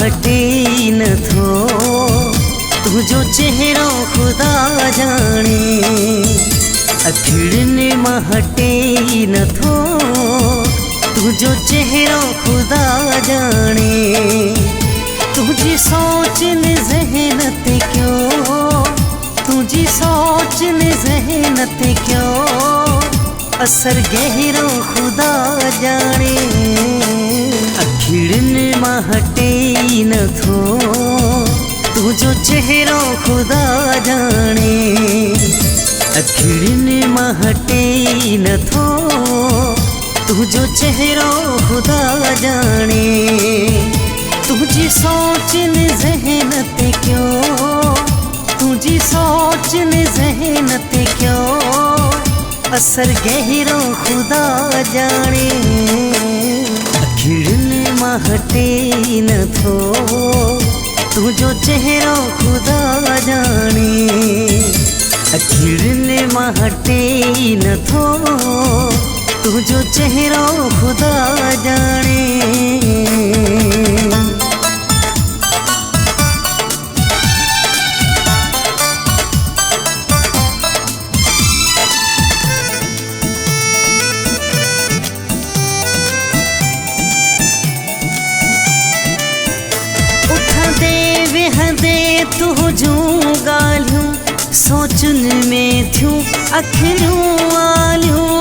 हटे न थो, तुझो चेहरो खुदा जाने। अखिड़ने मां हटे न थो, तुझो चेहरो खुदा जाने। तुझी सोच ने ज़हन ते क्यों, तुझी सोच ने ज़हन ते क्यों असर गहरो खुदा जाने। अखिड़ने मां हटे न थो, तुझो चेहरो खुदा जाने। अखिड़ने मां हटे न थो, तुझो चेहरो खुदा जाने। तुझी सोच ने ज़हन ते क्यों, तुझी सोच ने ज़हन ते क्यों असर गहरो खुदा जाने। अखिड़ने मां हटे न थो, तुझो चेहरो खुदा जाने। अखिड़ने मां हटे न थो, तुझो चेहरो खुदा जाने। तुझूं ॻाल्हियूं सोचुनि में थियूं अखियूं आलियूं।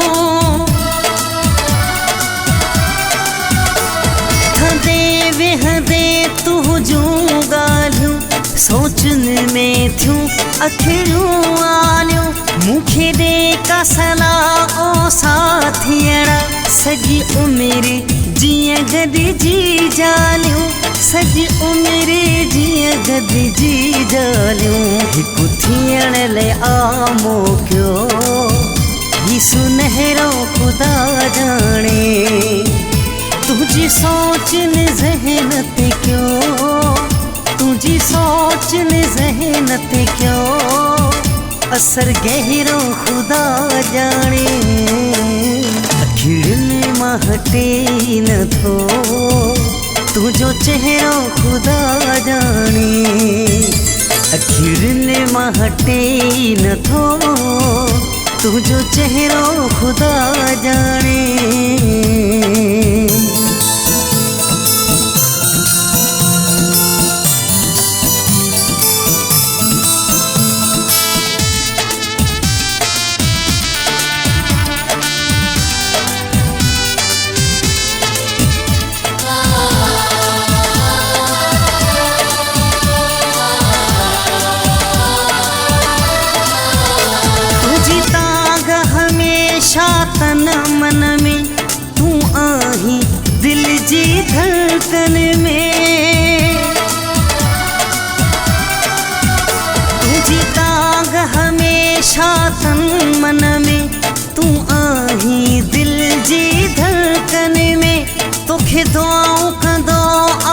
हंदे वेहंदे तुझूं ॻाल्हियूं सोचुनि में थियूं अखियूं आलियूं। मूंखे ॾे का सलाह ओ साथियड़ा, सॼी उमिरि जीअं गॾिजी जालियूं। सॼी उमिरि जीअं गॾिजी जालियूं। हिकु थियण लाइ आमो कयो, ही सुनहरो खुदा जाने। तुझी सोच ने ज़हन ते क्यों, तुझी सोच ने ज़हन ते क्यों असर गहरो खुदा जाने। अखिड़ने मां हटे न थो, तुझो चेहरो खुदा जाने। अखिड़ने मां हटे न थो, तुझो चेहरो खुदा जाने। तन मन में तू आही दिल जी धड़कन में। तुझी दाग हमेशा तन मन में, तू आही दिल जी धड़कन में। तोखे दुआऊं कंदो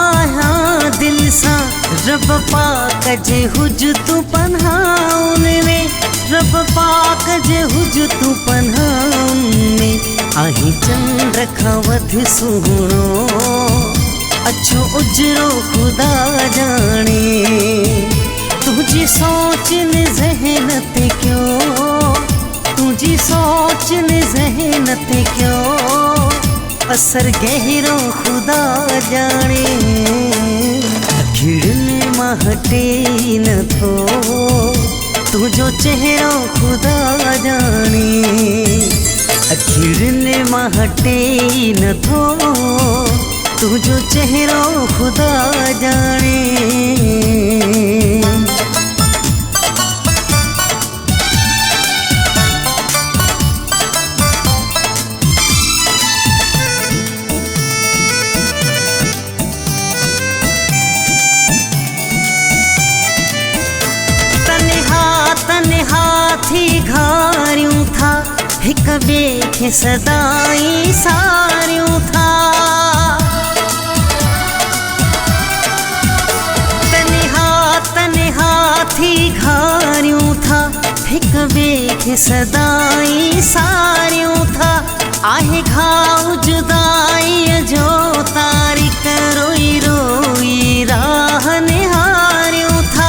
आहियां दिल सां, रब पाक जे हुज तू पन्हाउन में। रब पाक जे हुज तू पन्हाउन में। आही चंद्र खां वधि सुहिणो, अछो उजरो खुदा जाने। तुझी सोच ने ज़हन ते क्यों, तुझी सोच ने ज़हन ते क्यों असर गहरो खुदा जाने। अखिड़ने मां हटे न थो, तुझो चेहरो खुदा जाने। अखिड़ने मां हटे न थो, तुझो चेहरो खुदा जाने। थी घारियूं था, हिक ॿिए खे सदाई सारियूं था। तन्हा थी घारियूं था, हिक ॿिए खे सदाई सारियूं था। आहे घाव जुदाईअ जो तारीख़ रोई रोई राह निहारूं था,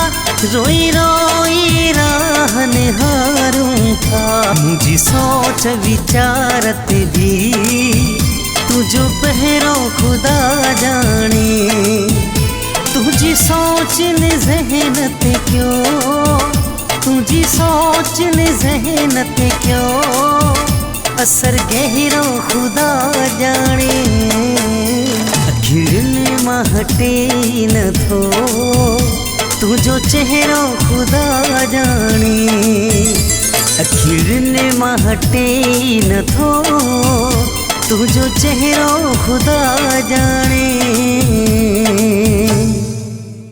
रोई रोई राह निहारूं था। मुझी सोच विचारत भी तुझो पहरो खुदा जाने, तुझी सोच ने ज़हनत क्यों, तुझी सोच ने ज़हनत क्यों, असर गहरो खुदा जाने। अखिड़ने मां हटे न थो तुझो चेहरो खुदा जाने, अखिड़ने मां हटे न थो तुझो चेहरो खुदा जाने।